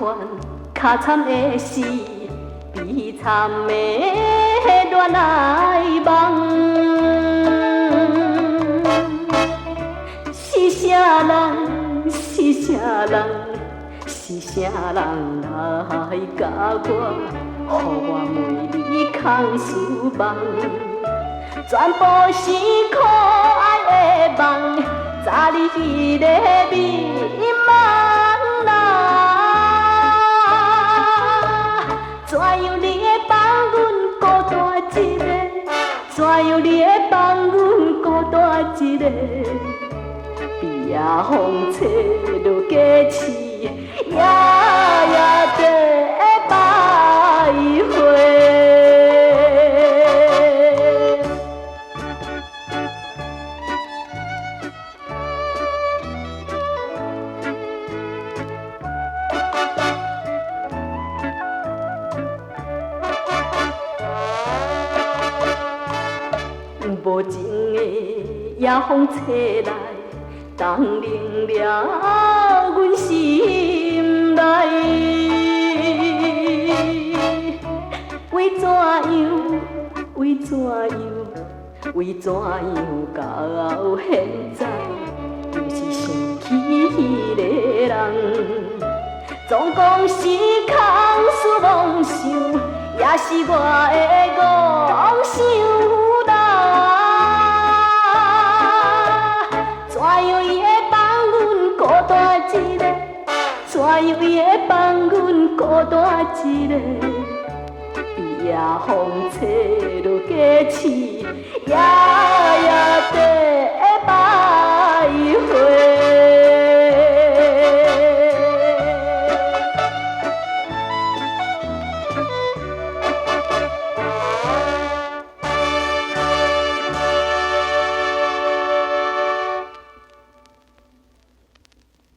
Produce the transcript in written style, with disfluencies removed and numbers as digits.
款，较惨的是悲惨的恋爱梦。是啥人？是啥人？是啥人来甲我，予我每日空思梦？全部是可爱的梦，早日迄个美梦啦！怎样你会放阮孤单一个？怎样你会放阮孤单一个？比夜风吹落价市，夜夜地徘徊。无情的夜风吹来，冻冷了阮心内。为怎样？为怎样？为怎样？到现在，又是想起迄个人。总讲是空思妄想，也是我的妄想。怎样伊会放阮孤单一个？怎样伊会放阮孤单一个？比夜风吹落价市，夜夜地。